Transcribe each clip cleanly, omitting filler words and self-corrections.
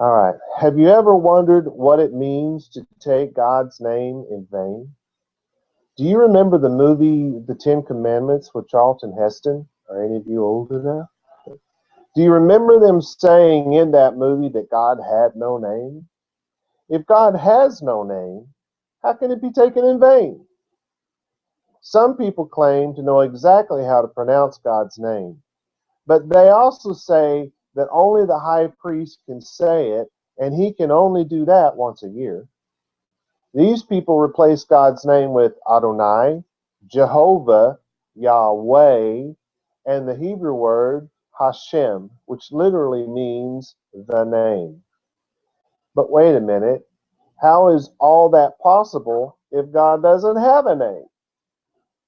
All right. Have you ever wondered what it means to take God's name in vain? Do you remember the movie The Ten Commandments with Charlton Heston? Are any of you old enough? Do you remember them saying in that movie that God had no name? If God has no name, how can it be taken in vain? Some people claim to know exactly how to pronounce God's name, but they also say that only the high priest can say it, and he can only do that once a year. These people replace God's name with Adonai, Jehovah, Yahweh, and the Hebrew word Hashem, which literally means the name. But wait a minute, how is all that possible if God doesn't have a name?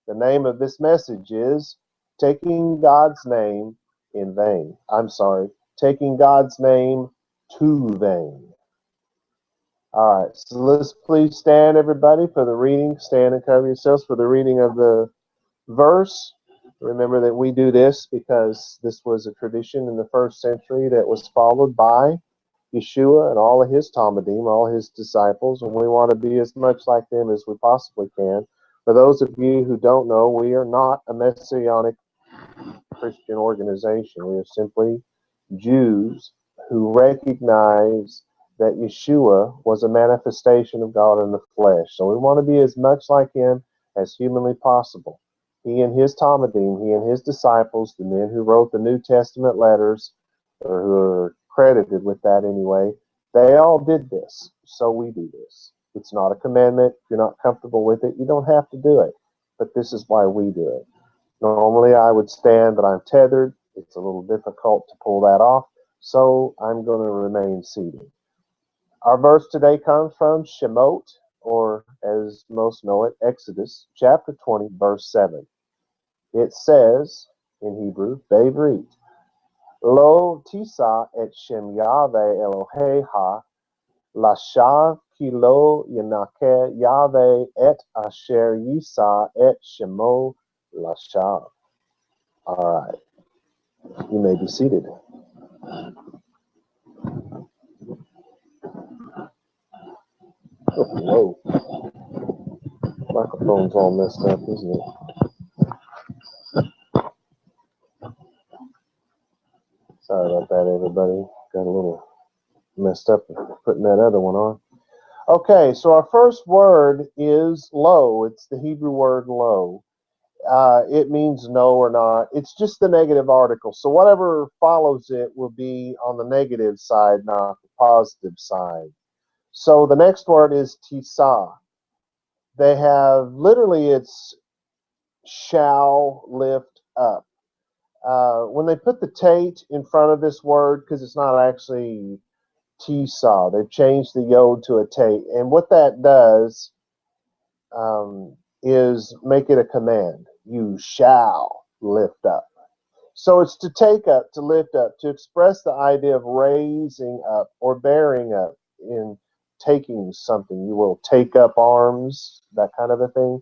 The name of this message is Taking God's Name in Vain. Taking God's name to vain. All right, so let's please stand, everybody, for the reading. Stand and cover yourselves for the reading of the verse. Remember that we do this because this was a tradition in the first century that was followed by Yeshua and all of his Talmudim, all his disciples, and we want to be as much like them as we possibly can. For those of you who don't know, we are not a Messianic Christian organization. We are simply Jews who recognize that Yeshua was a manifestation of God in the flesh. So we want to be as much like him as humanly possible. He and his Talmudim, he and his disciples, the men who wrote the New Testament letters, or who are credited with that anyway, they all did this. So we do this. It's not a commandment. If you're not comfortable with it, you don't have to do it. But this is why we do it. Normally I would stand, but I'm tethered. It's a little difficult to pull that off. So I'm going to remain seated. Our verse today comes from Shemot, or as most know it, Exodus, chapter 20, verse 7. It says, in Hebrew, Bevrit, Lo tisa et Shem Yahweh Eloheha, Lashav ki lo yanake Yahweh et asher yisa et Shemo Lashav. All right, you may be seated. Oh, whoa. Microphone's all messed up, isn't it? Sorry about that, everybody. Got a little messed up putting that other one on. Okay, so our first word is lo. It's the Hebrew word lo. It means no or not. It's just the negative article. So whatever follows it will be on the negative side, not the positive side. So the next word is tisa. They have, literally, it's shall lift up. When they put the tate in front of this word, because it's not actually tisa, they've changed the yod to a tate. And what that does is make it a command. You shall lift up. So it's to take up, to lift up, to express the idea of raising up or bearing up in taking something. You will take up arms, that kind of a thing.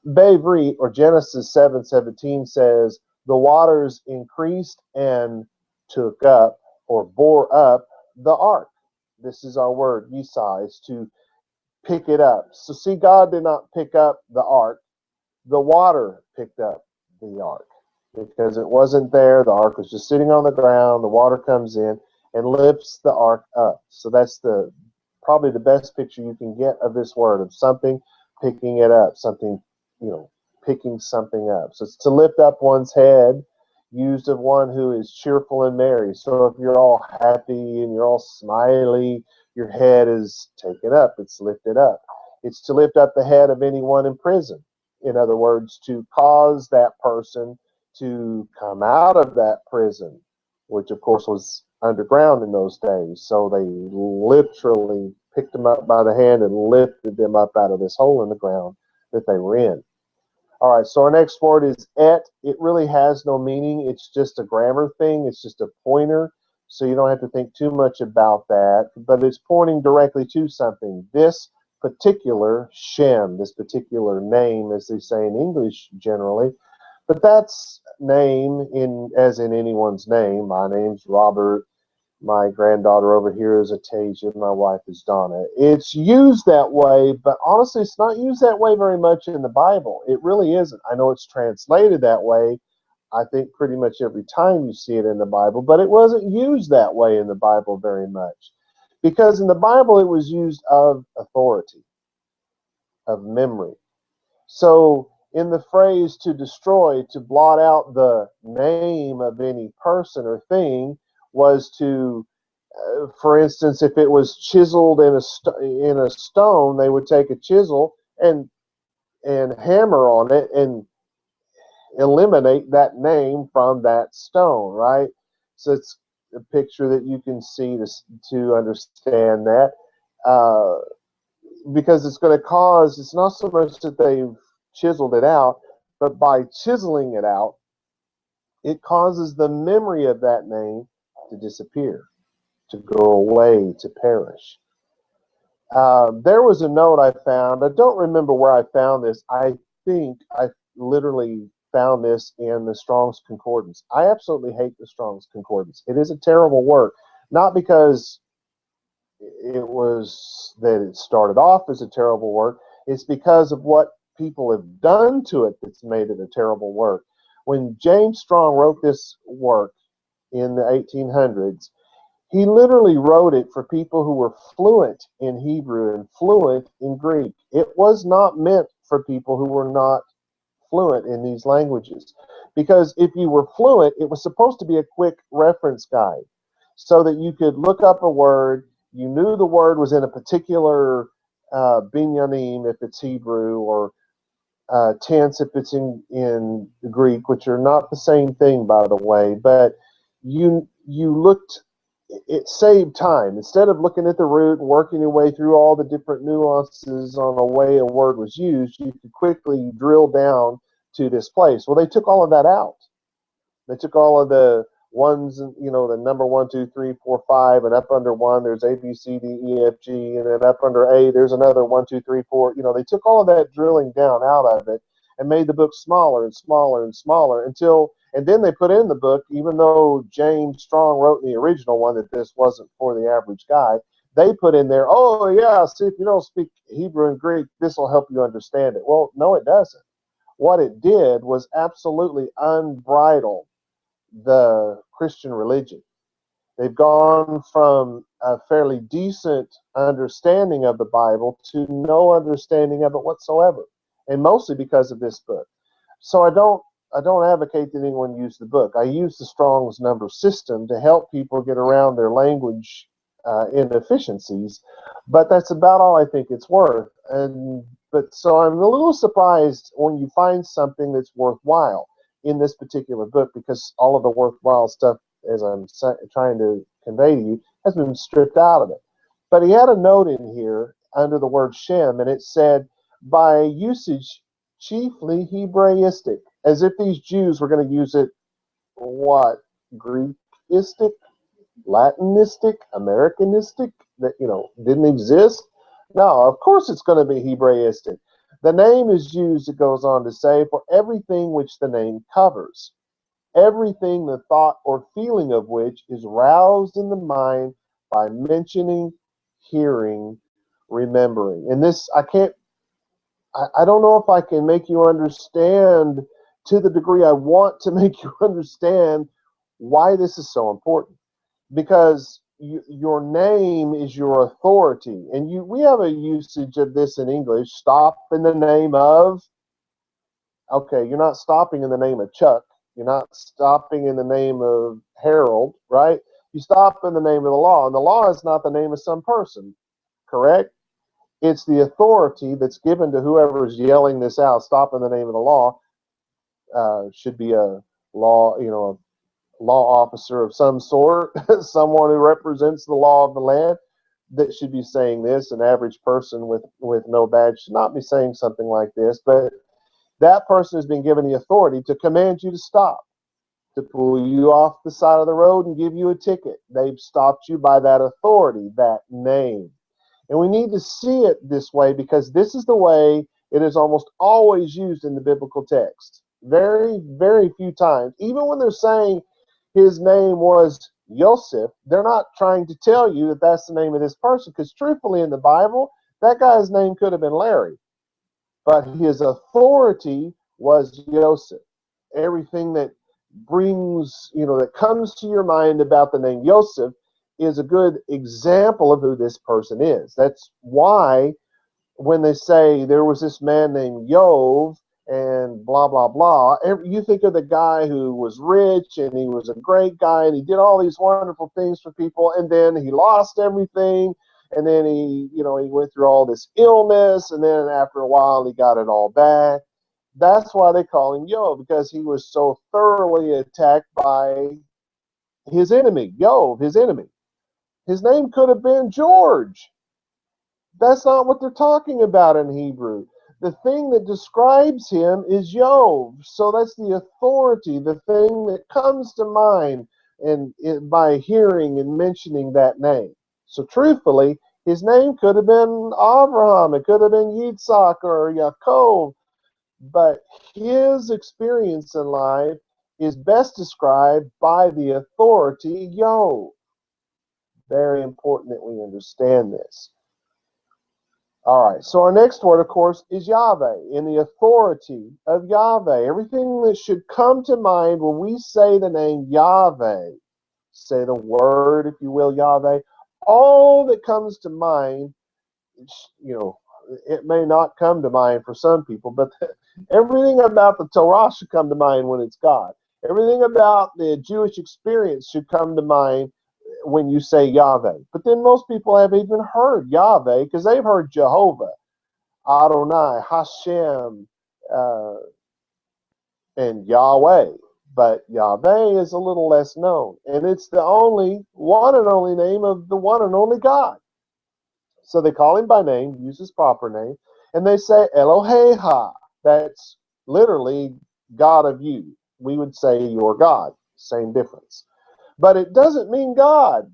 Bevrit, or Genesis 7:17 says, the waters increased and took up or bore up the ark. This is our word, yisa, is to pick it up. So see, God did not pick up the ark. The water picked up the ark because it wasn't there. The ark was just sitting on the ground. The water comes in and lifts the ark up. So that's probably the best picture you can get of this word, of something picking it up, something, picking something up. So it's to lift up one's head, used of one who is cheerful and merry. So if you're all happy and you're all smiley, your head is taken up. It's lifted up. It's to lift up the head of anyone in prison. In other words, to cause that person to come out of that prison, which of course was underground in those days. So they literally picked them up by the hand and lifted them up out of this hole in the ground that they were in. All right, so our next word is et. It really has no meaning. It's just a grammar thing. It's just a pointer. So you don't have to think too much about that. But it's pointing directly to something. This particular Shem, this particular name, as they say in English generally. But that's name as in anyone's name. My name's Robert. My granddaughter over here is Atasia. My wife is Donna. It's used that way, but honestly, it's not used that way very much in the Bible. It really isn't. I know it's translated that way, I think pretty much every time you see it in the Bible, but it wasn't used that way in the Bible very much. Because in the Bible, it was used of authority, of memory. So in the phrase to destroy, to blot out the name of any person or thing, was to, for instance, if it was chiseled in a stone, they would take a chisel and hammer on it and eliminate that name from that stone, right? So it's a picture that you can see to understand that. Uh, because it's going to cause, it's not so much that they've chiseled it out, but by chiseling it out, it causes the memory of that name to disappear, to go away, to perish. There was a note I found. I don't remember where I found this. I think I literally found this in the Strong's Concordance. I absolutely hate the Strong's Concordance. It is a terrible work, not because it started off as a terrible work. It's because of what people have done to it that's made it a terrible work. When James Strong wrote this work in the 1800s, he literally wrote it for people who were fluent in Hebrew and fluent in Greek. It was not meant for people who were not fluent in these languages. Because if you were fluent, it was supposed to be a quick reference guide so that you could look up a word. You knew the word was in a particular binyanim if it's Hebrew, or tense if it's in Greek, which are not the same thing, by the way. But you looked, it saved time. Instead of looking at the root and working your way through all the different nuances on the way a word was used, you could quickly drill down to this place. Well, they took all of that out. They took all of the ones, the number 1, 2, 3, 4, 5, and up under 1 there's A, B, C, D, E, F, G, and then up under A there's another 1, 2, 3, 4. They took all of that drilling down out of it and made the book smaller and smaller and smaller and then they put in the book, even though James Strong wrote in the original one that this wasn't for the average guy, they put in there, oh yeah, see, if you don't speak Hebrew and Greek, this will help you understand it. Well, no, it doesn't. What it did was absolutely unbridle the Christian religion. They've gone from a fairly decent understanding of the Bible to no understanding of it whatsoever, and mostly because of this book. So I don't advocate that anyone use the book. I use the Strong's number system to help people get around their language inefficiencies, but that's about all I think it's worth. So I'm a little surprised when you find something that's worthwhile in this particular book, because all of the worthwhile stuff, as I'm trying to convey to you, has been stripped out of it. But he had a note in here under the word Shem, and it said, by usage chiefly Hebraistic, as if these Jews were going to use it, what, Greekistic, Latinistic, Americanistic, that, didn't exist? No, of course it's going to be Hebraistic. The name is used, it goes on to say, for everything which the name covers, everything the thought or feeling of which is roused in the mind by mentioning, hearing, remembering. And this, I don't know if I can make you understand to the degree I want to make you understand why this is so important. Because your name is your authority. And we have a usage of this in English, stop in the name of. Okay, you're not stopping in the name of Chuck. You're not stopping in the name of Harold, right? You stop in the name of the law. And the law is not the name of some person, correct? It's the authority that's given to whoever is yelling this out. Stop in the name of the law. Should be a law, law officer of some sort, someone who represents the law of the land, that should be saying this. An average person with no badge should not be saying something like this, but that person has been given the authority to command you to stop, to pull you off the side of the road and give you a ticket. They've stopped you by that authority, that name. And we need to see it this way, because this is the way it is almost always used in the biblical text. Very, very few times, even when they're saying his name was Yosef, they're not trying to tell you that that's the name of this person, because truthfully in the Bible, that guy's name could have been Larry, but his authority was Yosef. Everything that brings, that comes to your mind about the name Yosef is a good example of who this person is. That's why when they say there was this man named Yov and blah, blah, blah, you think of the guy who was rich and he was a great guy and he did all these wonderful things for people, and then he lost everything, and then he went through all this illness, and then after a while he got it all back. That's why they call him Yov, because he was so thoroughly attacked by his enemy, Yov, his enemy. His name could have been George. That's not what they're talking about in Hebrew. The thing that describes him is Yov. So that's the authority, the thing that comes to mind by hearing and mentioning that name. So truthfully, his name could have been Abraham, it could have been Yitzhak or Yaaqov, but his experience in life is best described by the authority Yov. Very important that we understand this. All right, so our next word, of course, is Yahweh, in the authority of Yahweh. Everything that should come to mind when we say the name Yahweh, say the word, if you will, Yahweh, all that comes to mind, it may not come to mind for some people, but everything about the Torah should come to mind when it's God. Everything about the Jewish experience should come to mind when you say Yahweh. But then most people have even heard Yahweh because they've heard Jehovah, Adonai, Hashem, and Yahweh. But Yahweh is a little less known. And it's the one and only name of the one and only God. So they call him by name, use his proper name, and they say Eloheha. That's literally God of you. We would say your God. Same difference. But it doesn't mean God.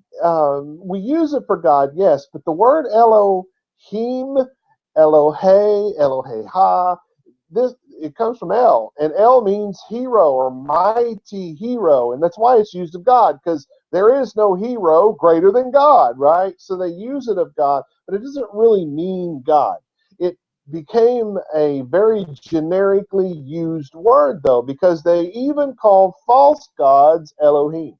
We use it for God, yes, but the word Elohim, Elohe, Eloheha, it comes from El, and El means hero or mighty hero, and that's why it's used of God, because there is no hero greater than God, right? So they use it of God, but it doesn't really mean God. It became a very generically used word, though, because they even called false gods Elohim.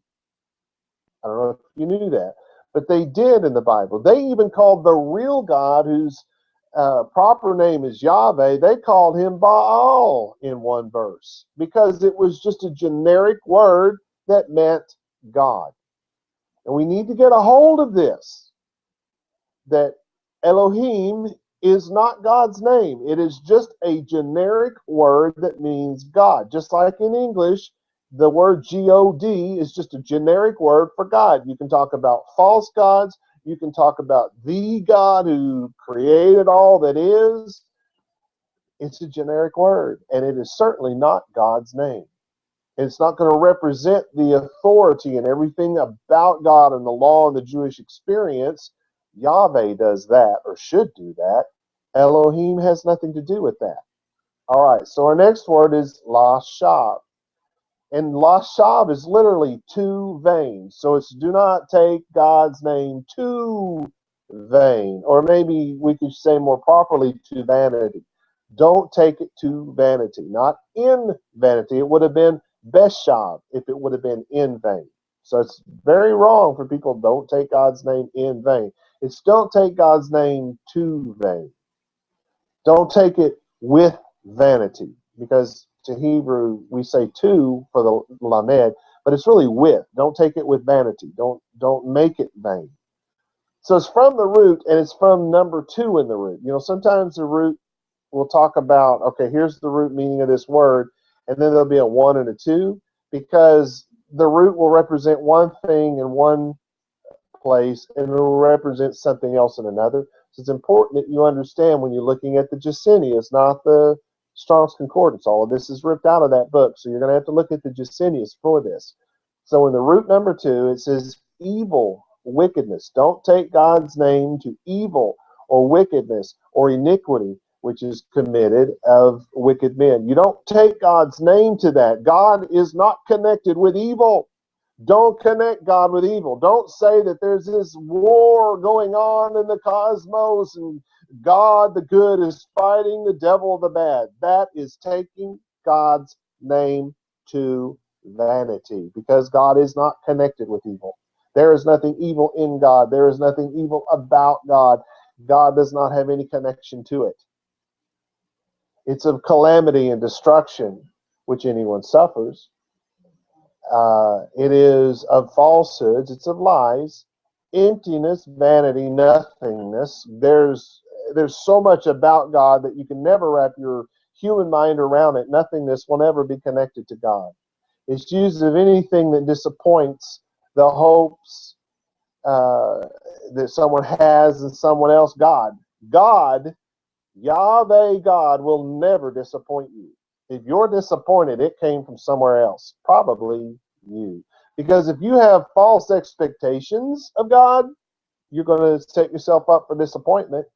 I don't know if you knew that, but they did in the Bible. They even called the real God, whose proper name is Yahweh, they called him Baal in one verse, because it was just a generic word that meant God. And we need to get a hold of this, that Elohim is not God's name. It is just a generic word that means God. Just like in English, the word G-O-D is just a generic word for God. You can talk about false gods. You can talk about the God who created all that is. It's a generic word, and it is certainly not God's name. It's not going to represent the authority and everything about God and the law and the Jewish experience. Yahweh does that, or should do that. Elohim has nothing to do with that. All right, so our next word is Lashav. And Lashav is literally to vain. So it's do not take God's name to vain. Or maybe we could say more properly, to vanity. Don't take it to vanity. Not in vanity. It would have been Beshav if it would have been in vain. So it's very wrong for people, don't take God's name in vain. It's don't take God's name to vain. Don't take it with vanity, because to Hebrew we say to for the lamed, but it's really with. Don't take it with vanity. Don't make it vain. So it's from the root, and it's from number 2 in the root. Sometimes the root will talk about, okay, here's the root meaning of this word, and then there'll be a 1 and a 2, because the root will represent one thing in one place, and it will represent something else in another. So it's important that you understand when you're looking at the Jacinius, not the Strong's Concordance. All of this is ripped out of that book, so you're going to have to look at the Jacinius for this. So in the root number 2, it says evil, wickedness. Don't take God's name to evil or wickedness or iniquity, which is committed of wicked men. You don't take God's name to that. God is not connected with evil. Don't connect God with evil. Don't say that there's this war going on in the cosmos and God the good is fighting the devil the bad. That is taking God's name to vanity, because God is not connected with evil. There is nothing evil in God. There is nothing evil about God. God does not have any connection to it. It's of calamity and destruction which anyone suffers. It is of falsehoods. It's of lies, emptiness, vanity, nothingness. There's so much about God that you can never wrap your human mind around it. Nothingness will never be connected to God. It's used of anything that disappoints the hopes that someone has in someone else. God, Yahweh God, will never disappoint you. If you're disappointed, it came from somewhere else, probably you. Because if you have false expectations of God, you're going to set yourself up for disappointment.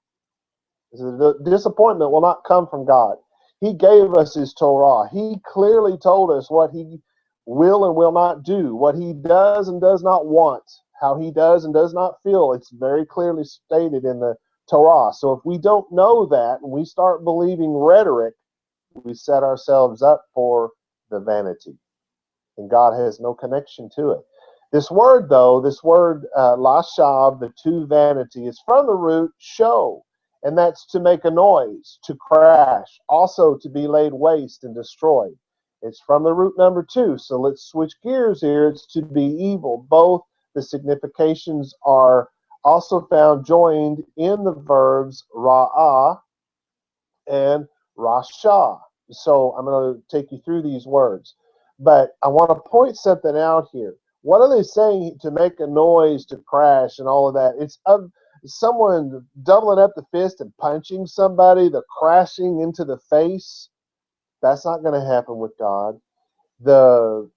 The disappointment will not come from God. He gave us his Torah. He clearly told us what he will and will not do, what he does and does not want, how he does and does not feel. It's very clearly stated in the Torah. So if we don't know that and we start believing rhetoric, we set ourselves up for the vanity. And God has no connection to it. This word, though, lashav, the to vanity, is from the root show. And that's to make a noise, to crash, also to be laid waste and destroyed. It's from the root number 2. So let's switch gears here. It's to be evil. Both the significations are also found joined in the verbs ra'ah and rasha. So I'm going to take you through these words. But I want to point something out here. What are they saying? To make a noise, to crash, and all of that. It's of someone doubling up the fist and punching somebody, the crashing into the face. That's not going to happen with God. The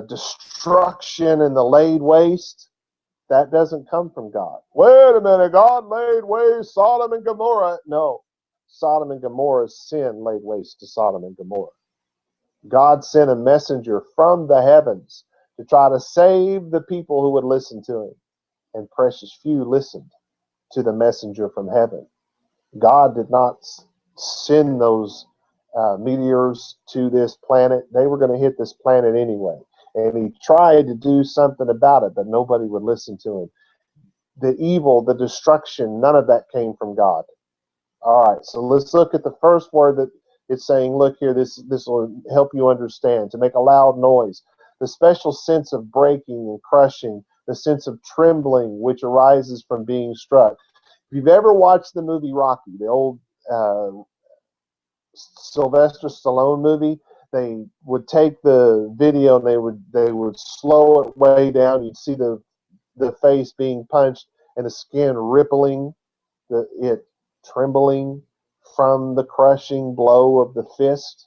destruction and the laid waste, that doesn't come from God. Wait a minute, God laid waste Sodom and Gomorrah. No, Sodom and Gomorrah's sin laid waste to Sodom and Gomorrah. God sent a messenger from the heavens to try to save the people who would listen to him. And precious few listened to the messenger from heaven. God did not send those meteors to this planet. They were going to hit this planet anyway. And he tried to do something about it, but nobody would listen to him. The evil, the destruction, none of that came from God. All right, so let's look at the first word that it's saying. Look here, this will help you understand. To make a loud noise. The special sense of breaking and crushing, the sense of trembling which arises from being struck. If you've ever watched the movie Rocky, the old Sylvester Stallone movie, they would take the video and they would slow it way down. You'd see the face being punched and the skin rippling, it trembling from the crushing blow of the fist.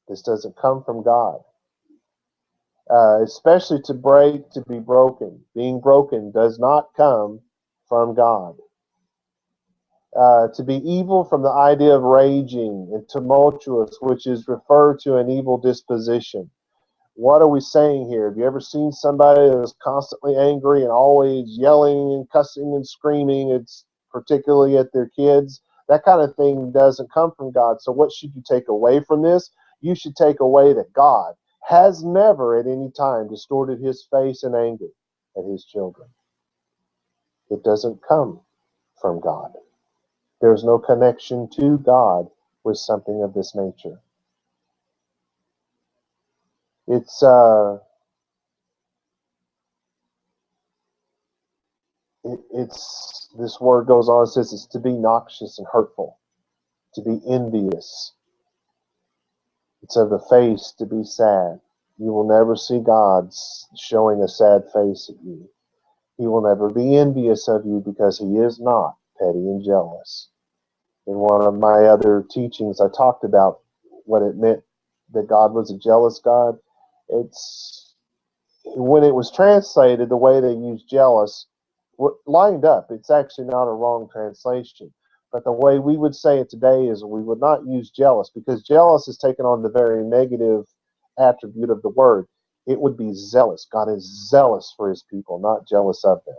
This doesn't come from God. Especially to break, to be broken. Being broken does not come from God. To be evil from the idea of raging and tumultuous, which is referred to an evil disposition. What are we saying here? Have you ever seen somebody that is constantly angry and always yelling and cussing and screaming? It's particularly at their kids. That kind of thing doesn't come from God. So what should you take away from this? You should take away that God has never at any time distorted his face in anger at his children. It doesn't come from God. There's no connection to God with something of this nature. It's this word goes on, it says it's to be noxious and hurtful, to be envious. It's of the face to be sad. You will never see God showing a sad face at you. He will never be envious of you because he is not petty and jealous. In one of my other teachings, I talked about what it meant that God was a jealous God. It's when it was translated, the way they used jealous lined up. It's actually not a wrong translation. But the way we would say it today is we would not use jealous, because jealous is taken on the very negative attribute of the word. it would be zealous. God is zealous for his people, not jealous of them.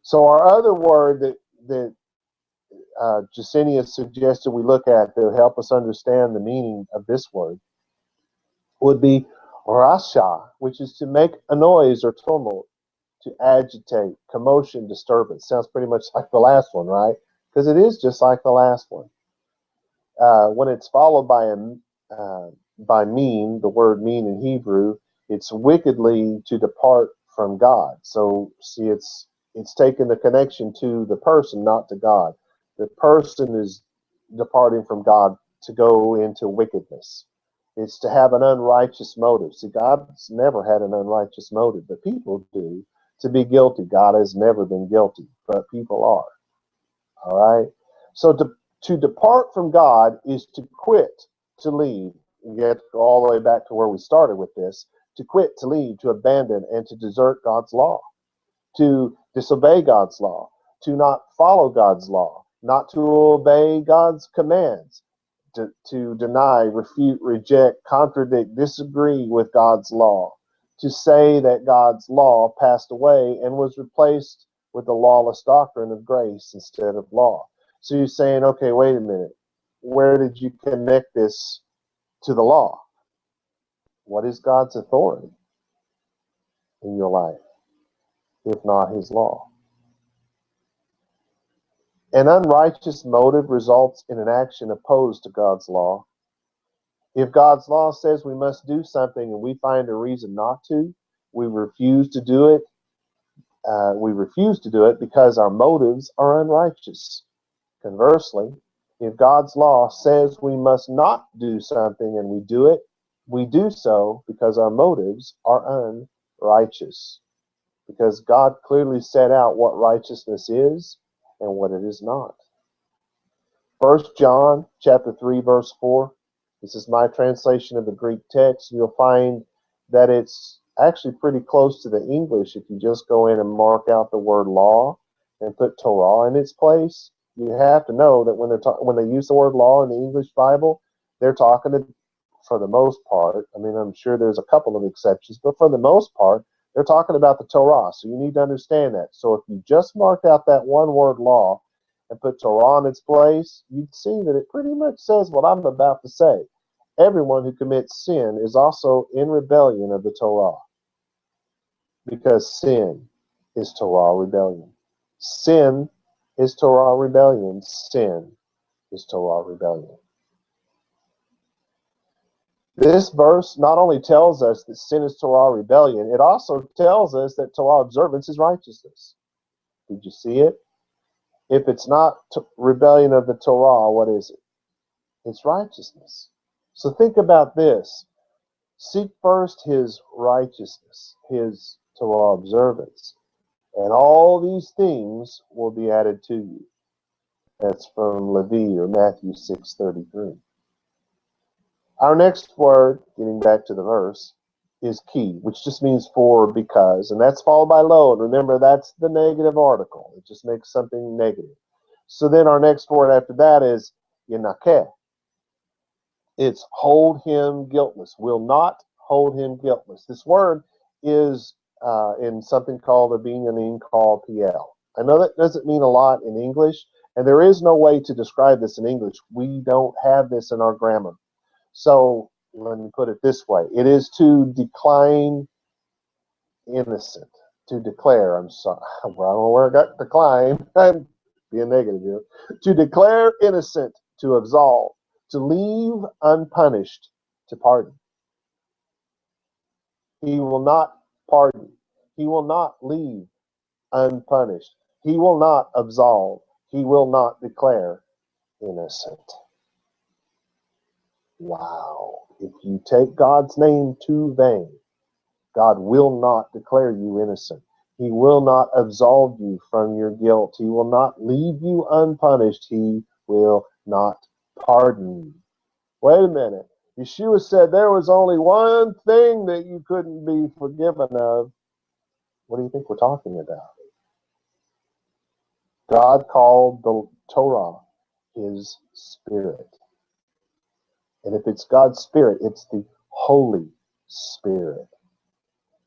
So our other word that Jasenius suggested we look at to help us understand the meaning of this word would be rasha, which is to make a noise or tumult, to agitate, commotion, disturbance. Sounds pretty much like the last one, right? Because it is just like the last one. When it's followed by mean, the word mean in Hebrew, it's wickedly to depart from God. So see, it's taking the connection to the person, not to God. The person is departing from God to go into wickedness. It's to have an unrighteous motive. See, God's never had an unrighteous motive, but people do. To be guilty, God has never been guilty, but people are. All right? So to depart from God is to quit, to leave. We get all the way back to where we started with this. To quit, to leave, to abandon, and to desert God's law. To disobey God's law. To not follow God's law. Not to obey God's commands. To deny, refute, reject, contradict, disagree with God's law. To say that God's law passed away and was replaced with the lawless doctrine of grace instead of law. So you're saying, okay, wait a minute. Where did you connect this to the law? What is God's authority in your life, if not his law? An unrighteous motive results in an action opposed to God's law. If God's law says we must do something and we find a reason not to, we refuse to do it. We refuse to do it because our motives are unrighteous. Conversely, if God's law says we must not do something and we do it, we do so because our motives are unrighteous. Because God clearly set out what righteousness is and what it is not. 1 John chapter 3, verse 4. This is my translation of the Greek text. You'll find that it's actually pretty close to the English if you just go in and mark out the word law and put Torah in its place. You have to know that when they use the word law in the English Bible, they're talking to, for the most part, I mean, I'm sure there's a couple of exceptions, but for the most part, they're talking about the Torah. So you need to understand that. So if you just marked out that one word law and put Torah in its place, you'd see that it pretty much says what I'm about to say. Everyone who commits sin is also in rebellion of the Torah. Because sin is Torah rebellion. Sin is Torah rebellion. Sin is Torah rebellion. This verse not only tells us that sin is Torah rebellion, it also tells us that Torah observance is righteousness. Did you see it? If it's not rebellion of the Torah, what is it? It's righteousness. So think about this. Seek first his righteousness, his Torah observance, and all these things will be added to you. That's from Levi or Matthew 6:33. Our next word, getting back to the verse, is key, which just means for, because, and that's followed by lo. And remember, that's the negative article. It just makes something negative. So then our next word after that is yenakeh. It's hold him guiltless. Will not hold him guiltless. This word is in something called a binyamin called PL. I know that doesn't mean a lot in English, and there is no way to describe this in English. We don't have this in our grammar. So let me put it this way. It is to decline innocent. To declare, I'm sorry. Well, I don't know where I got decline. I'm being negative here. To declare innocent, to absolve, to leave unpunished, to pardon. He will not pardon. He will not leave unpunished. He will not absolve. He will not declare innocent. Wow. If you take God's name too vain, God will not declare you innocent. He will not absolve you from your guilt. He will not leave you unpunished. He will not pardon you. Wait a minute. Yeshua said there was only one thing that you couldn't be forgiven of. What do you think we're talking about? God called the Torah his Spirit. And if it's God's Spirit, it's the Holy Spirit.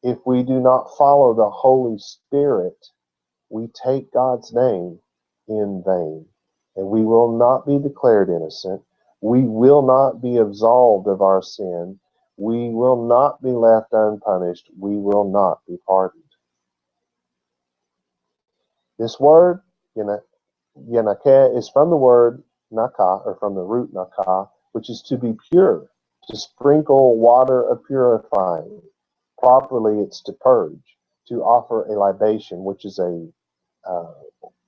If we do not follow the Holy Spirit, we take God's name in vain, and we will not be declared innocent. We will not be absolved of our sin. We will not be left unpunished. We will not be pardoned. This word, Yanakeh, is from the word Naka, or from the root Naka, which is to be pure, to sprinkle water of purifying. Properly, it's to purge, to offer a libation, which is a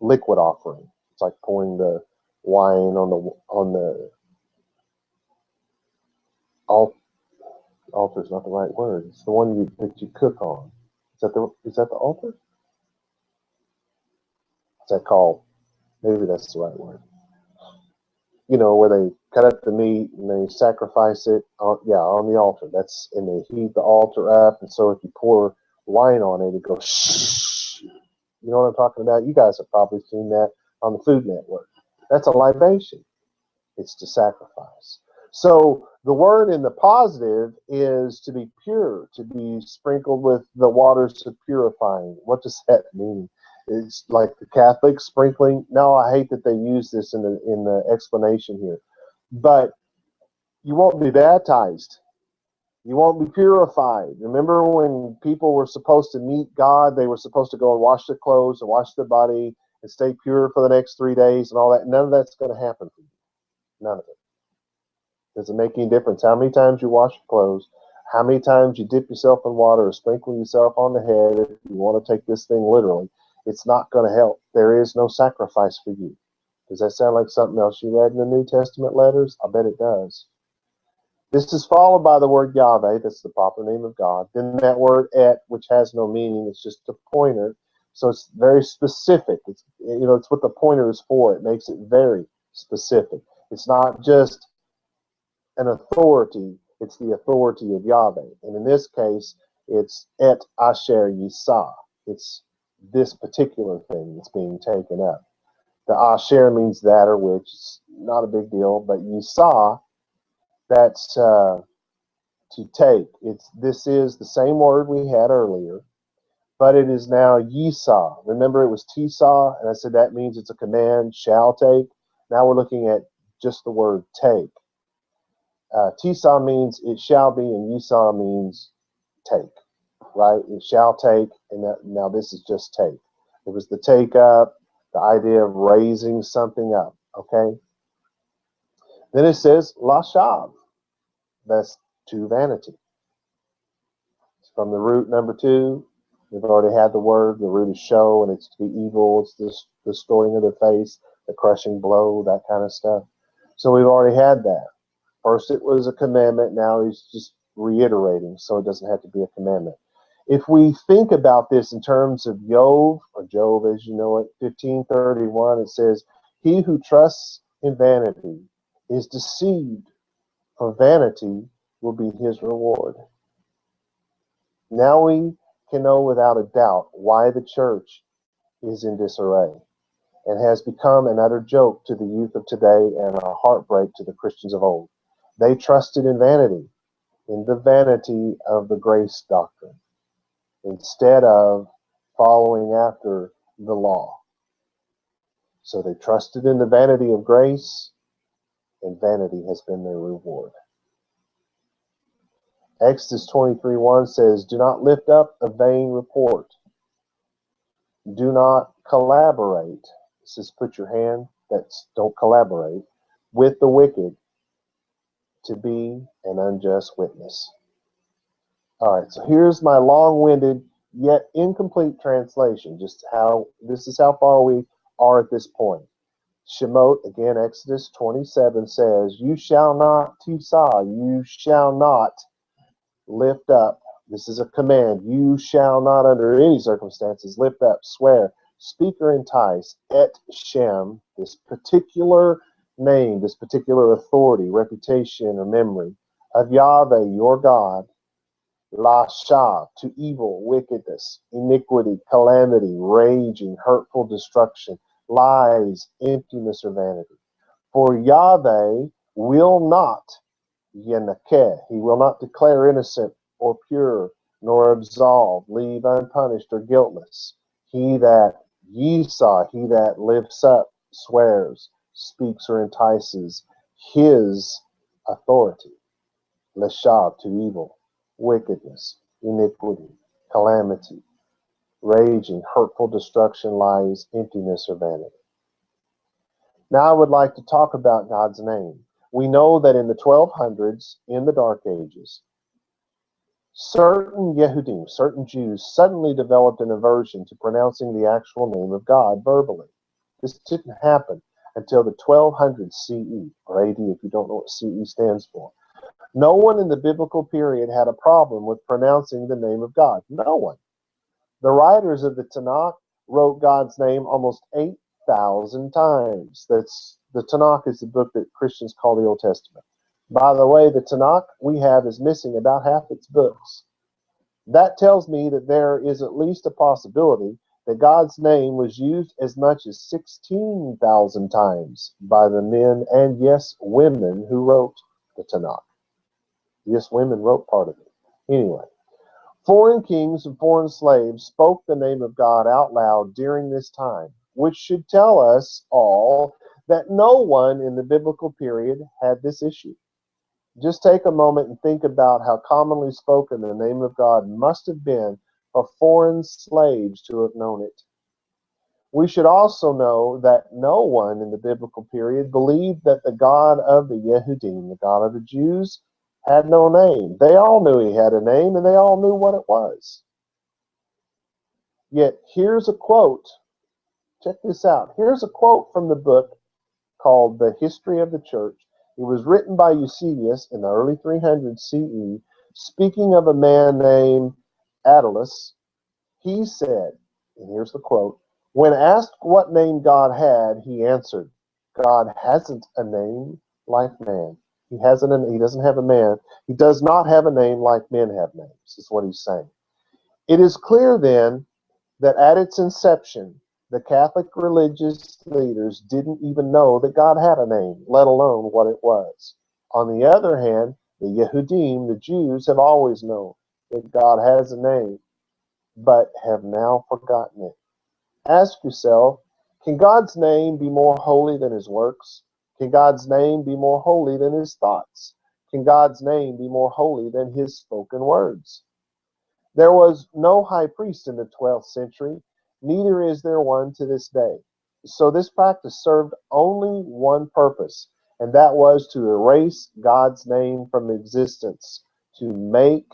liquid offering. It's like pouring the wine on the altar is not the right word. It's the one that you cook on. Is that the altar? What's that called? Maybe that's the right word. Where they cut up the meat and they sacrifice it on the altar. And they heat the altar up, and so if you pour wine on it, it goes shh. You know what I'm talking about? You guys have probably seen that on the Food Network. That's a libation. It's to sacrifice. So the word in the positive is to be pure, to be sprinkled with the waters of purifying. What does that mean? It's like the Catholic sprinkling. No, I hate that they use this in the explanation here. But you won't be baptized. You won't be purified. Remember when people were supposed to meet God, they were supposed to go and wash their clothes and wash their body and stay pure for the next 3 days and all that. None of that's going to happen for you. None of it. Does it make any difference how many times you wash your clothes, how many times you dip yourself in water or sprinkle yourself on the head, if you want to take this thing literally? It's not going to help. There is no sacrifice for you. Does that sound like something else you read in the New Testament letters? I bet it does. This is followed by the word Yahweh, that's the proper name of God. Then that word et, which has no meaning, it's just a pointer. So it's very specific. It's what the pointer is for. It makes it very specific. It's not just an authority, it's the authority of Yahweh. And in this case, it's et asher yisah. It's this particular thing that's being taken up. The asher means that or which. It's not a big deal, but yisah, that's to take. This is the same word we had earlier, but it is now yisah. Remember, it was tisah, and I said that means it's a command, shall take. Now we're looking at just the word take. Tisah means it shall be, and yisah means take, right? It shall take, and now this is just take. It was the take up, the idea of raising something up, okay? Then it says lashav. That's to vanity. It's from the root number 2. We've already had the word. The root is show, and it's to be evil. It's the distorting of the face, the crushing blow, that kind of stuff. So we've already had that. First it was a commandment. Now he's just reiterating, so it doesn't have to be a commandment. If we think about this in terms of Yov, or Job as you know it, 15:31, it says, he who trusts in vanity is deceived, for vanity will be his reward. Now we can know without a doubt why the church is in disarray and has become an utter joke to the youth of today and a heartbreak to the Christians of old. They trusted in vanity, in the vanity of the grace doctrine, instead of following after the law. So they trusted in the vanity of grace, and vanity has been their reward. Exodus 23:1 says, do not lift up a vain report. Do not collaborate. It says put your hand, don't collaborate, with the wicked to be an unjust witness. All right, so here's my long-winded yet incomplete translation. This is how far we are at this point. Shemot, again, Exodus 27 says, you shall not tisah, you shall not lift up. This is a command. You shall not under any circumstances lift up, swear, speak or entice, et Shem, this particular name, this particular authority, reputation, or memory of Yahweh, your God, Lashav, to evil, wickedness, iniquity, calamity, raging, hurtful destruction, lies, emptiness, or vanity. For Yahweh will not, Yenakeh, he will not declare innocent or pure nor absolve, leave unpunished or guiltless. He that ye saw, he that lifts up, swears, speaks or entices his authority, leshav, to evil, wickedness, iniquity, calamity, raging, hurtful destruction, lies, emptiness, or vanity. Now I would like to talk about God's name. We know that in the 1200s, in the Dark Ages, certain Yehudim, certain Jews, suddenly developed an aversion to pronouncing the actual name of God verbally. This didn't happen until the 1200s CE, or AD if you don't know what CE stands for. No one in the biblical period had a problem with pronouncing the name of God. No one. The writers of the Tanakh wrote God's name almost 8,000 times. The Tanakh is the book that Christians call the Old Testament. By the way, the Tanakh we have is missing about half its books. That tells me that there is at least a possibility that God's name was used as much as 16,000 times by the men and, yes, women who wrote the Tanakh. Yes, women wrote part of it. Anyway, foreign kings and foreign slaves spoke the name of God out loud during this time, which should tell us all that no one in the biblical period had this issue. Just take a moment and think about how commonly spoken the name of God must have been for foreign slaves to have known it. We should also know that no one in the biblical period believed that the God of the Yehudim, the God of the Jews, had no name. They all knew he had a name, and they all knew what it was. Yet here's a quote. Check this out. Here's a quote from the book called The History of the Church. It was written by Eusebius in the early 300s CE, speaking of a man named Attalus. He said, and here's the quote, when asked what name God had, he answered, God hasn't a name like man. He doesn't have a man. He does not have a name like men have names, is what he's saying. It is clear then that at its inception, the Catholic religious leaders didn't even know that God had a name, let alone what it was. On the other hand, the Yehudim, the Jews, have always known that God has a name, but have now forgotten it. Ask yourself, can God's name be more holy than his works? Can God's name be more holy than his thoughts? Can God's name be more holy than his spoken words? There was no high priest in the 12th century, neither is there one to this day. So this practice served only one purpose, and that was to erase God's name from existence, to make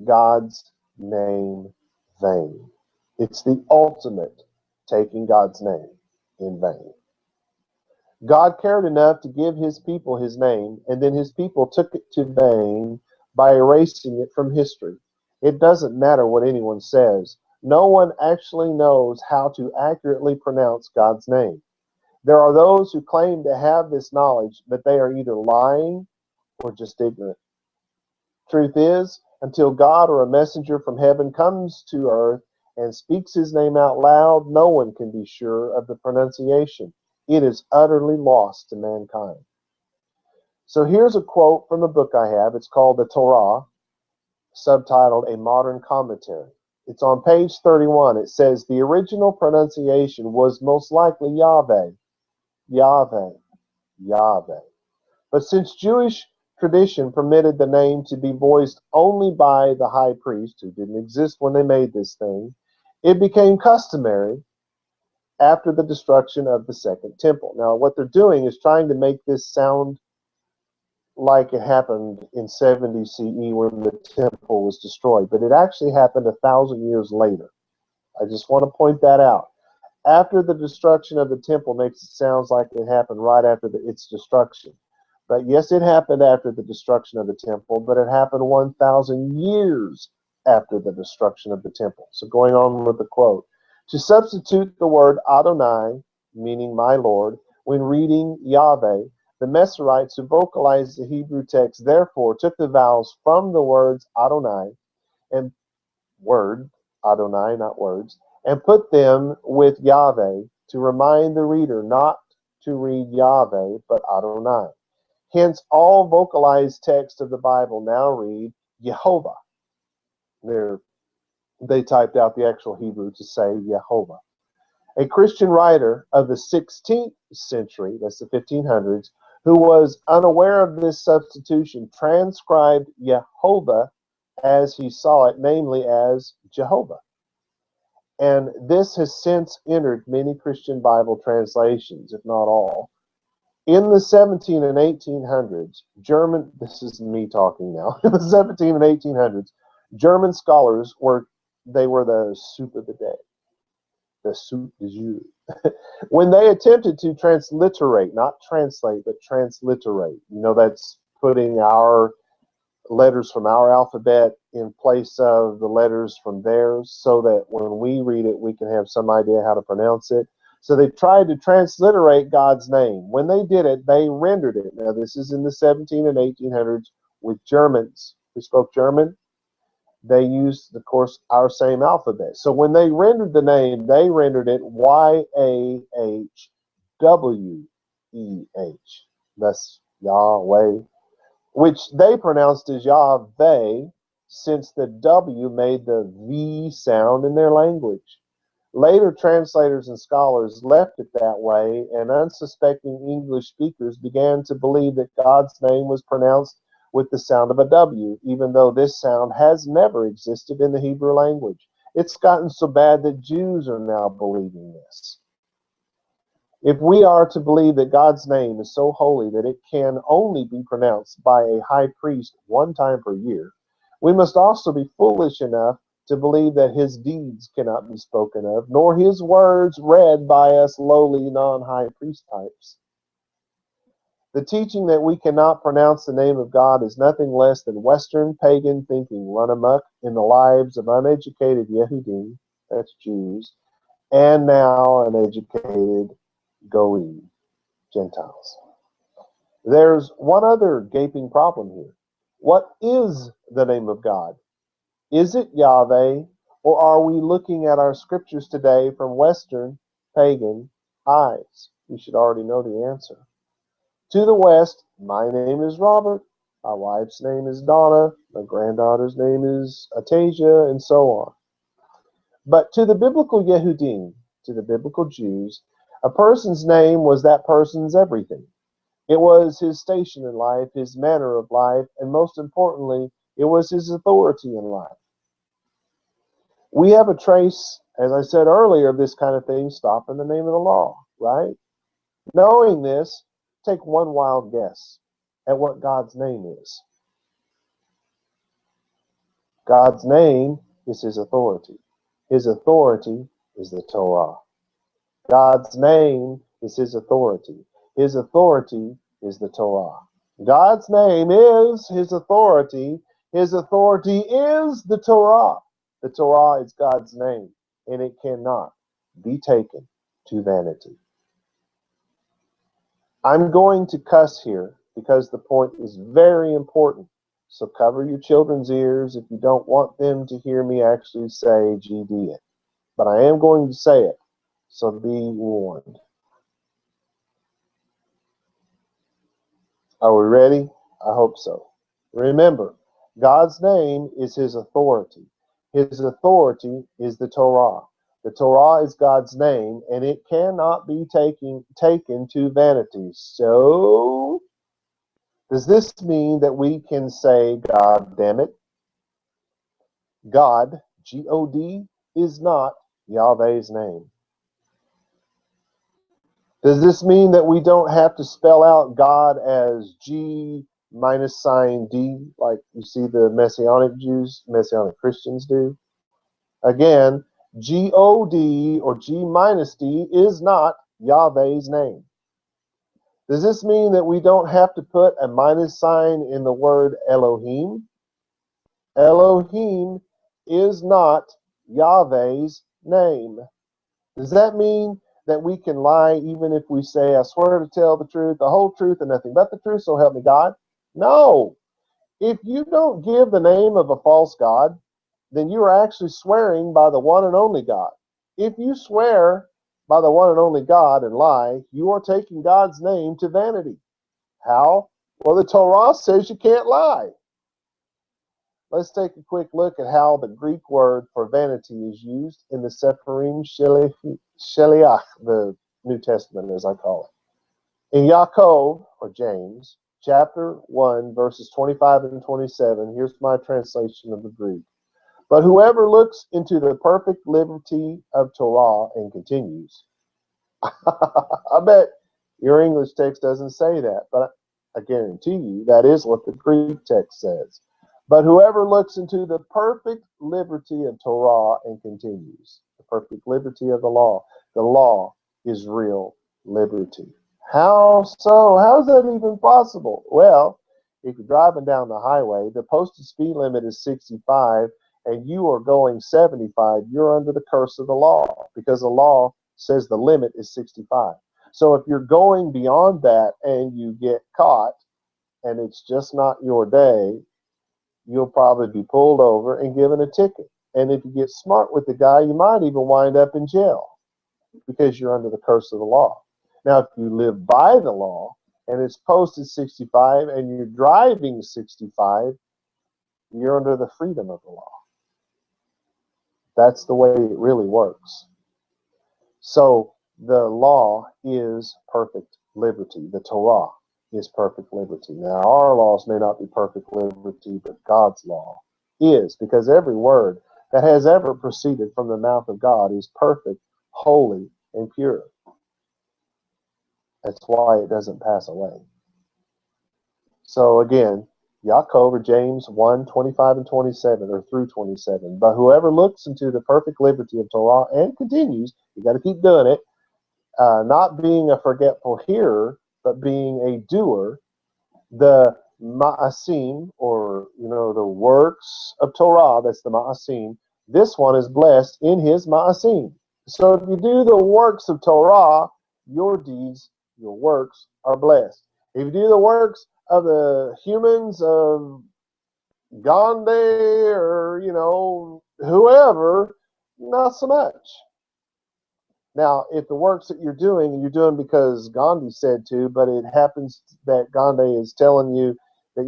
God's name vain. It's the ultimate taking God's name in vain. God cared enough to give his people his name, and then his people took it to vain by erasing it from history. It doesn't matter what anyone says. No one actually knows how to accurately pronounce God's name. There are those who claim to have this knowledge, but they are either lying or just ignorant. Truth is, until God or a messenger from heaven comes to earth and speaks his name out loud, no one can be sure of the pronunciation. It is utterly lost to mankind. So here's a quote from a book I have. It's called The Torah, subtitled A Modern Commentary. It's on page 31. It says, the original pronunciation was most likely Yahweh, Yahweh, Yahweh. But since Jewish tradition permitted the name to be voiced only by the high priest, who didn't exist when they made this thing, it became customary after the destruction of the Second Temple. Now, what they're doing is trying to make this sound like it happened in 70 CE when the temple was destroyed, but it actually happened 1,000 years later. I just want to point that out. After the destruction of the temple makes it sound like it happened right after its destruction. But yes, it happened after the destruction of the temple, but it happened 1,000 years after the destruction of the temple. So going on with the quote, to substitute the word Adonai, meaning my Lord, when reading Yahweh, the Masoretes who vocalized the Hebrew text therefore took the vowels from the words Adonai and word, Adonai, not words, and put them with Yahweh to remind the reader not to read Yahweh, but Adonai. Hence, all vocalized texts of the Bible now read Jehovah. They're they typed out the actual Hebrew to say Jehovah. A Christian writer of the 16th century, that's the 1500s, who was unaware of this substitution, transcribed Jehovah as he saw it, namely as Jehovah. And this has since entered many Christian Bible translations, if not all. In the 17 and 1800s, this is me talking now, in the 17 and 1800s, German scholars were the soup of the day, the soup du jour. When they attempted to transliterate, not translate, but transliterate, that's putting our letters from our alphabet in place of the letters from theirs so that when we read it, we can have some idea how to pronounce it. So they tried to transliterate God's name. When they did it, they rendered it. Now, this is in the 17 and 1800s with Germans who spoke German. They used, of course, our same alphabet. So when they rendered the name, they rendered it Yahweh. That's Yahweh, which they pronounced as Yahweh, since the W made the V sound in their language. Later translators and scholars left it that way, and unsuspecting English speakers began to believe that God's name was pronounced with the sound of a W, even though this sound has never existed in the Hebrew language. It's gotten so bad that Jews are now believing this. If we are to believe that God's name is so holy that it can only be pronounced by a high priest one time per year, we must also be foolish enough to believe that his deeds cannot be spoken of, nor his words read by us lowly non-high priest types. The teaching that we cannot pronounce the name of God is nothing less than Western pagan thinking run amok in the lives of uneducated Yehudim, that's Jews, and now uneducated Goyim, Gentiles. There's one other gaping problem here. What is the name of God? Is it Yahweh, or are we looking at our scriptures today from Western pagan eyes? We should already know the answer. To the West, my name is Robert, my wife's name is Donna, my granddaughter's name is Atasia, and so on. But to the biblical Yehudim, to the biblical Jews, a person's name was that person's everything. It was his station in life, his manner of life, and most importantly, it was his authority in life. We have a trace, as I said earlier, of this kind of thing stop in the name of the law, right? Knowing this, take one wild guess at what God's name is. God's name is his authority. His authority is the Torah. God's name is his authority. His authority is the Torah. God's name is his authority. His authority is the Torah. The Torah is God's name, and it cannot be taken to vanity. I'm going to cuss here because the point is very important. So cover your children's ears if you don't want them to hear me actually say GD it. But I am going to say it, so be warned. Are we ready? I hope so. Remember, God's name is his authority. His authority is the Torah. The Torah is God's name, and it cannot be taken to vanity. So, does this mean that we can say, God damn it? God, G-O-D, is not Yahweh's name. Does this mean that we don't have to spell out God as G minus sign D, like you see the Messianic Jews, Messianic Christians do? Again, G-O-D or G minus D is not Yahweh's name. Does this mean that we don't have to put a minus sign in the word Elohim? Elohim is not Yahweh's name. Does that mean that we can lie even if we say, I swear to tell the truth, the whole truth, and nothing but the truth, so help me God? No. If you don't give the name of a false God, then you are actually swearing by the one and only God. If you swear by the one and only God and lie, you are taking God's name to vanity. How? Well, the Torah says you can't lie. let's take a quick look at how the Greek word for vanity is used in the Sepharim Sheliach, the New Testament, as I call it. In Yaaqov, or James, chapter 1, verses 25 and 27, here's my translation of the Greek. But whoever looks into the perfect liberty of Torah and continues. I bet your English text doesn't say that, but I guarantee you that is what the Greek text says. But whoever looks into the perfect liberty of Torah and continues, the perfect liberty of the law is real liberty. How so? How is that even possible? Well, if you're driving down the highway, the posted speed limit is 65, and you are going 75, you're under the curse of the law, because the law says the limit is 65. So if you're going beyond that and you get caught and it's just not your day, you'll probably be pulled over and given a ticket. And if you get smart with the guy, you might even wind up in jail because you're under the curse of the law. Now, if you live by the law and it's posted 65 and you're driving 65, you're under the freedom of the law. That's the way it really works. So the law is perfect liberty. The Torah is perfect liberty. Now, our laws may not be perfect liberty, but God's law is, because every word that has ever proceeded from the mouth of God is perfect, holy, and pure. That's why it doesn't pass away. So again, Yaakov, or James 1, 25 and 27, or through 27. But whoever looks into the perfect liberty of Torah and continues, you got to keep doing it, not being a forgetful hearer, but being a doer, the ma'asim, or the works of Torah, that's the ma'asim, this one is blessed in his ma'asim. So if you do the works of Torah, your deeds, your works are blessed. If you do the works of the humans of Gandhi or whoever, not so much. Now, if the works that you're doing because Gandhi said to, but it happens that Gandhi is telling you that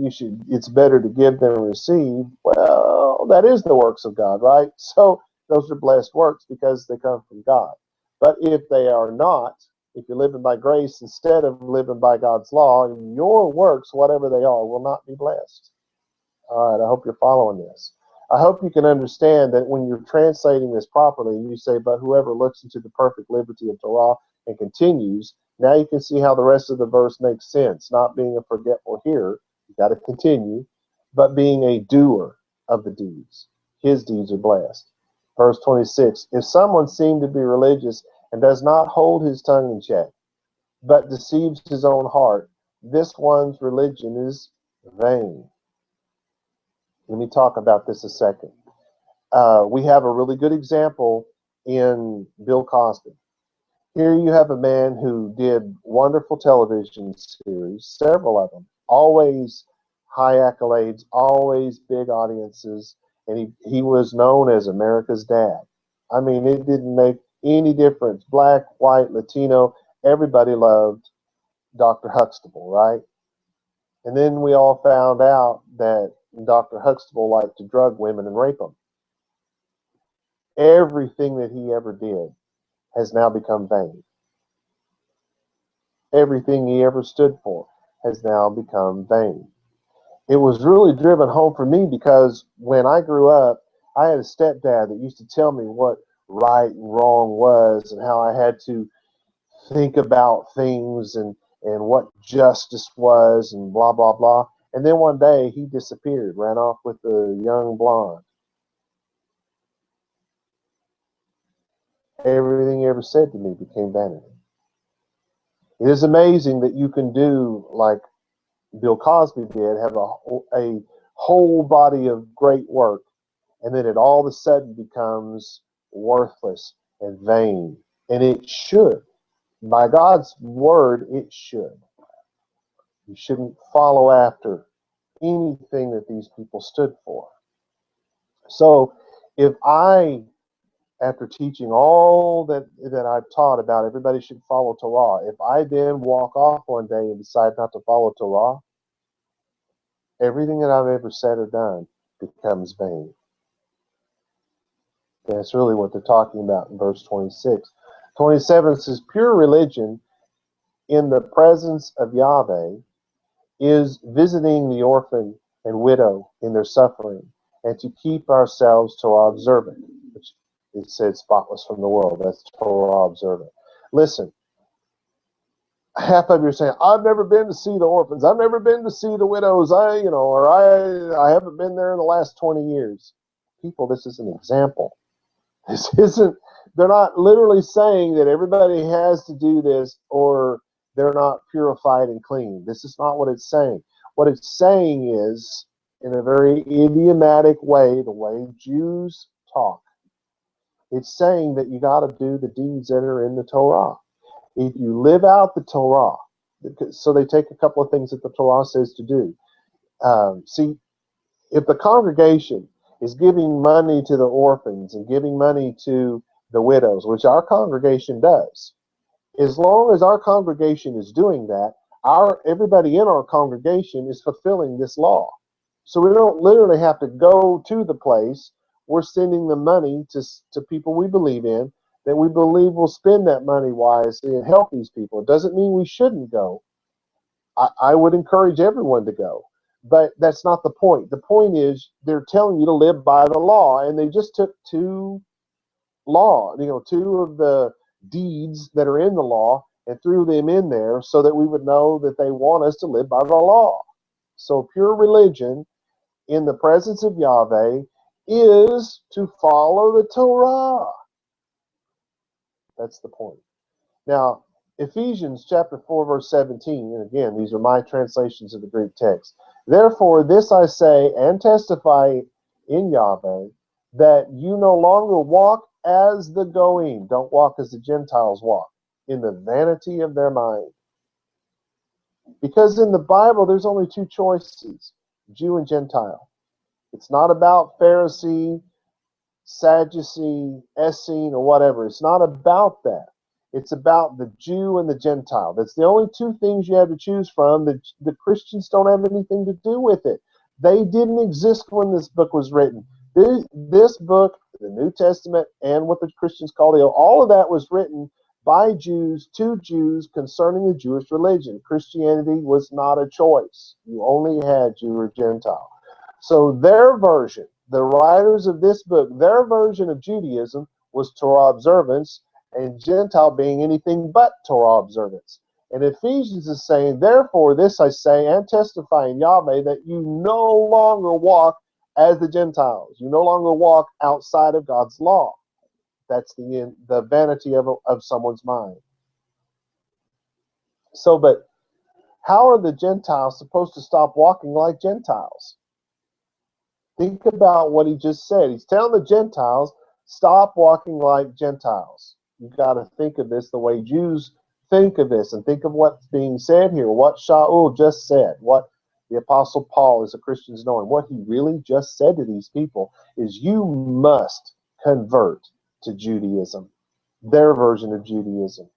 it's better to give than receive, well, that is the works of God, right? So those are blessed works because they come from God. But if they are not, if you're living by grace instead of living by God's law, your works, whatever they are, will not be blessed. All right, I hope you're following this. I hope you can understand that when you're translating this properly, you say, but whoever looks into the perfect liberty of Torah and continues, now you can see how the rest of the verse makes sense. Not being a forgetful hearer, you got to continue, but being a doer of the deeds. His deeds are blessed. Verse 26, if someone seems to be religious and does not hold his tongue in check, but deceives his own heart, this one's religion is vain. Let me talk about this a second. We have a really good example in Bill Cosby. Here you have a man who did wonderful television series, several of them, always high accolades, always big audiences, and he was known as America's dad. I mean, it didn't make any difference. Black, white, Latino, everybody loved Dr. Huxtable, right? And then we all found out that Dr. Huxtable liked to drug women and rape them. Everything that he ever did has now become vain. Everything he ever stood for has now become vain. It was really driven home for me because when I grew up, I had a stepdad that used to tell me what right and wrong was and how I had to think about things and what justice was and blah, blah, blah. And then one day he disappeared, ran off with a young blonde. Everything he ever said to me became vanity. It is amazing that you can do like Bill Cosby did, have a whole body of great work, and then it all of a sudden becomes worthless and vain. And it should. By God's word, it should. You shouldn't follow after anything that these people stood for. So if I, after teaching all that I've taught about everybody should follow Torah, if I then walk off one day and decide not to follow Torah, everything that I've ever said or done becomes vain. That's really what they're talking about in verse 26. 27 says, pure religion in the presence of Yahweh is visiting the orphan and widow in their suffering, and to keep ourselves Torah observant, which it said spotless from the world. That's Torah observant. Listen, half of you are saying, I've never been to see the orphans. I've never been to see the widows. I haven't been there in the last 20 years. People, this is an example. This isn't, they're not literally saying that everybody has to do this or they're not purified and clean. This is not what it's saying. What it's saying is, in a very idiomatic way, the way Jews talk, it's saying that you got to do the deeds that are in the Torah. If you live out the Torah, so they take a couple of things that the Torah says to do. See, if the congregation is giving money to the orphans and giving money to the widows, which our congregation does, as long as our congregation is doing that, everybody in our congregation is fulfilling this law. So we don't literally have to go to the place. We're sending the money to people we believe in, that we believe will spend that money wisely and help these people. It doesn't mean we shouldn't go. I would encourage everyone to go. But that's not the point. The point is they're telling you to live by the law, and they just took two of the deeds that are in the law and threw them in there so that we would know that they want us to live by the law. So pure religion in the presence of Yahweh is to follow the Torah. That's the point. Now, Ephesians chapter 4, verse 17, and again, these are my translations of the Greek text. Therefore, this I say and testify in Yahweh, that you no longer walk as the Goyim. Don't walk as the Gentiles walk, in the vanity of their mind. Because in the Bible, there's only two choices, Jew and Gentile. It's not about Pharisee, Sadducee, Essene, or whatever. It's not about that. It's about the Jew and the Gentile. That's the only two things you have to choose from. The Christians don't have anything to do with it. They didn't exist when this book was written. This book, the New Testament, and what the Christians call the Old, all of that was written by Jews to Jews concerning the Jewish religion. Christianity was not a choice. You only had Jew or Gentile. So their version, the writers of this book, their version of Judaism was Torah observance, and Gentile being anything but Torah observance. And Ephesians is saying, therefore, this I say and testify in Yahweh, that you no longer walk as the Gentiles. You no longer walk outside of God's law. That's the vanity of someone's mind. So, but how are the Gentiles supposed to stop walking like Gentiles? Think about what he just said. He's telling the Gentiles, stop walking like Gentiles. You've got to think of this the way Jews think of this, and think of what's being said here, what Shaul just said, what the Apostle Paul, as a Christian's knowing, what he really just said to these people is, you must convert to Judaism, their version of Judaism,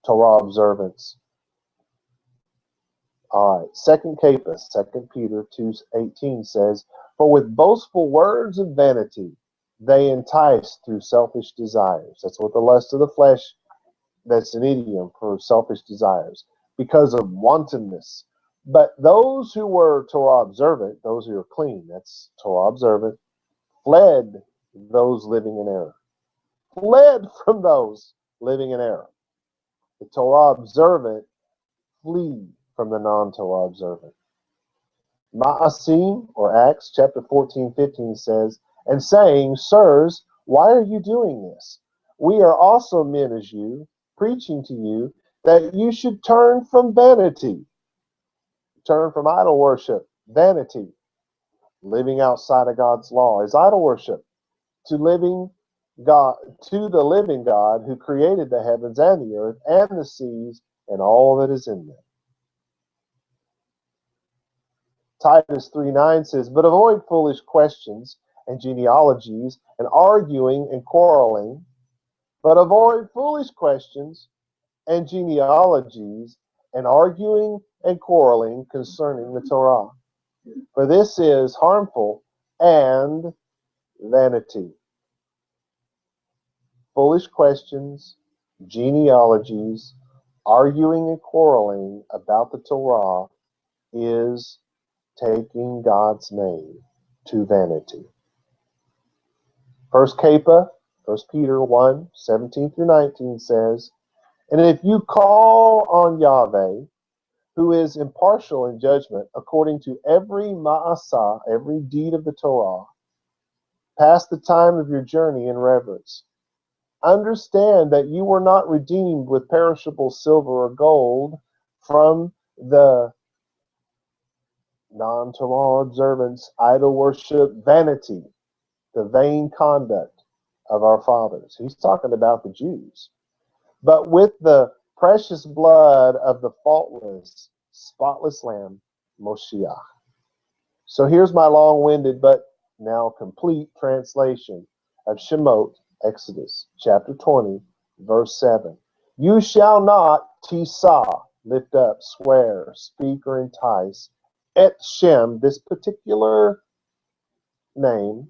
Torah observance. All right, second Capus, 2 Peter 2:18 says, for with boastful words of vanity they entice through selfish desires. That's what the lust of the flesh, that's an idiom for selfish desires, because of wantonness. But those who were Torah observant, those who are clean, that's Torah observant, fled those living in error. Fled from those living in error. The Torah observant flee from the non-Torah observant. Ma'asim, or Acts, chapter 14:15 says, and saying, sirs, why are you doing this? We are also men as you, preaching to you that you should turn from vanity, turn from idol worship, vanity, living outside of God's law is idol worship, to living God, to the living God who created the heavens and the earth and the seas and all that is in them. Titus 3:9 says, but avoid foolish questions and genealogies and arguing and quarreling, but avoid foolish questions and genealogies and arguing and quarreling concerning the Torah. For this is harmful and vanity. Foolish questions, genealogies, arguing and quarreling about the Torah is taking God's name to vanity. First Peter 1, 17 through 19 says, and if you call on Yahweh, who is impartial in judgment, according to every ma'asah, every deed of the Torah, pass the time of your journey in reverence. Understand that you were not redeemed with perishable silver or gold from the non-Torah observance, idol worship, vanity, the vain conduct of our fathers. He's talking about the Jews. But with the precious blood of the faultless, spotless Lamb, Moshiach. So here's my long-winded but now complete translation of Shemot, Exodus, chapter 20, verse 7. You shall not tisah, lift up, swear, speak, or entice, et Shem, this particular name,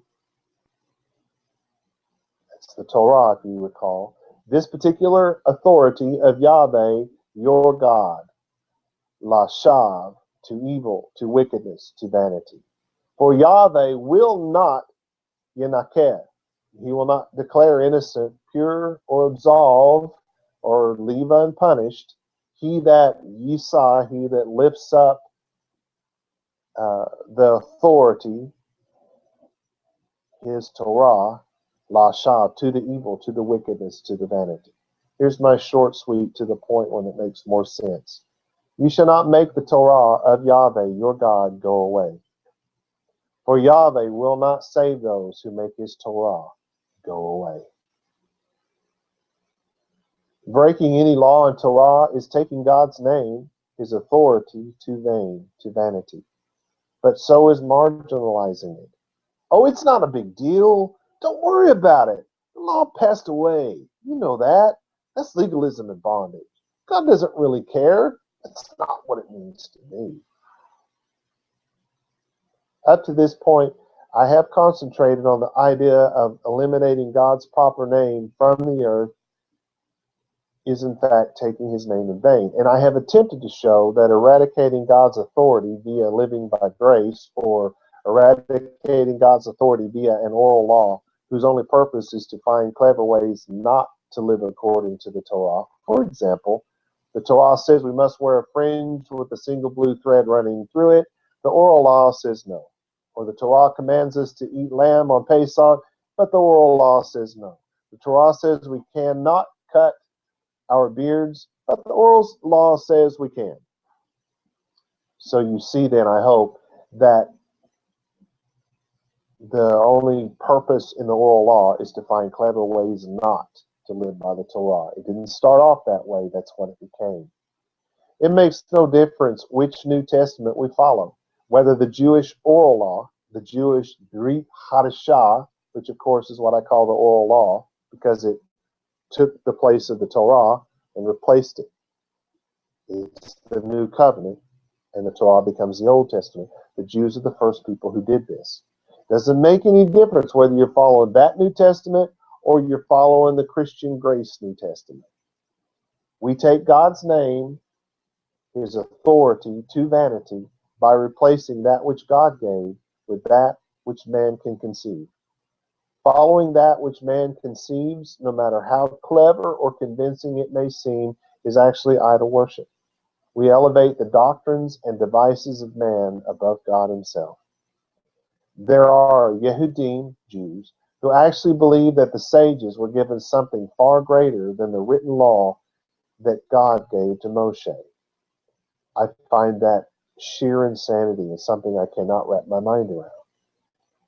that's the Torah, if you recall, this particular authority of Yahweh, your God, lashav, to evil, to wickedness, to vanity. For Yahweh will not yenakeh. He will not declare innocent, pure, or absolve, or leave unpunished. He that yisah, he that lifts up the authority, his Torah, lashav, to the evil, to the wickedness, to the vanity. Here's my short, sweet, to the point when it makes more sense. You shall not make the Torah of Yahweh, your God, go away. For Yahweh will not save those who make his Torah go away. Breaking any law in Torah is taking God's name, his authority, to vanity. But so is marginalizing it. Oh, it's not a big deal. Don't worry about it. The law passed away. You know that. That's legalism and bondage. God doesn't really care. That's not what it means to me. Up to this point, I have concentrated on the idea of eliminating God's proper name from the earth is in fact taking his name in vain. And I have attempted to show that eradicating God's authority via living by grace, or eradicating God's authority via an oral law whose only purpose is to find clever ways not to live according to the Torah. For example, the Torah says we must wear a fringe with a single blue thread running through it. The oral law says no. Or the Torah commands us to eat lamb on Pesach, but the oral law says no. The Torah says we cannot cut our beards, but the oral law says we can. So you see then, I hope, that the only purpose in the oral law is to find clever ways not to live by the Torah. It didn't start off that way. That's what it became. It makes no difference which New Testament we follow, whether the Jewish oral law, the Jewish Brit Hadashah, which of course is what I call the oral law, because it took the place of the Torah and replaced it. It's the new covenant, and the Torah becomes the Old Testament. The Jews are the first people who did this. Doesn't make any difference whether you're following that New Testament or you're following the Christian Grace New Testament. We take God's name, his authority, to vanity by replacing that which God gave with that which man can conceive. Following that which man conceives, no matter how clever or convincing it may seem, is actually idol worship. We elevate the doctrines and devices of man above God himself. There are Yehudim, Jews, who actually believe that the sages were given something far greater than the written law that God gave to Moshe. I find that sheer insanity and something I cannot wrap my mind around.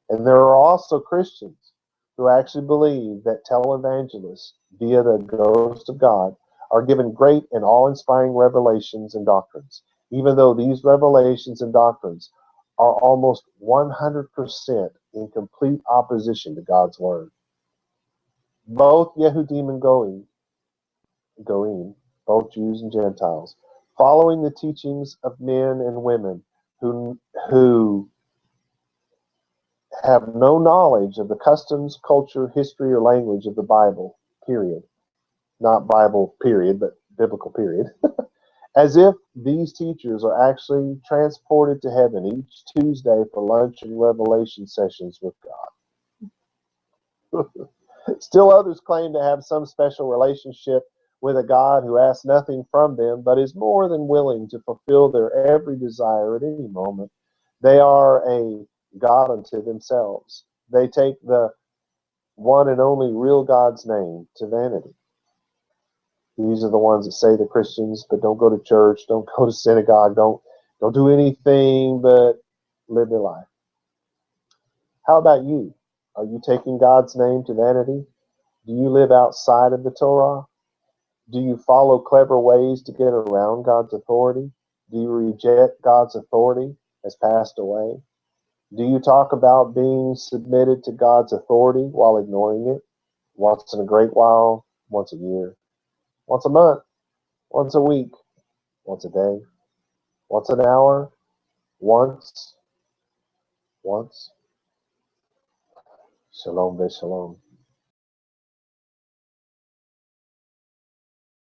And there are also Christians who actually believe that televangelists, via the ghost of God, are given great and awe-inspiring revelations and doctrines, even though these revelations and doctrines are almost 100% in complete opposition to God's word. Both Yehudim and Goim, both Jews and Gentiles, following the teachings of men and women who have no knowledge of the customs, culture, history, or language of the Bible, period. Not Bible, period, but biblical, period. As if these teachers are actually transported to heaven each Tuesday for lunch and revelation sessions with God. Still others claim to have some special relationship with a God who asks nothing from them, but is more than willing to fulfill their every desire at any moment. They are a God unto themselves. They take the one and only real God's name to vanity. These are the ones that say they're Christians, but don't go to church, don't go to synagogue, don't do anything but live their life. How about you? Are you taking God's name to vanity? Do you live outside of the Torah? Do you follow clever ways to get around God's authority? Do you reject God's authority as passed away? Do you talk about being submitted to God's authority while ignoring it? Once in a great while, once a year, once a month, once a week, once a day, once an hour, once. Shalom, be shalom.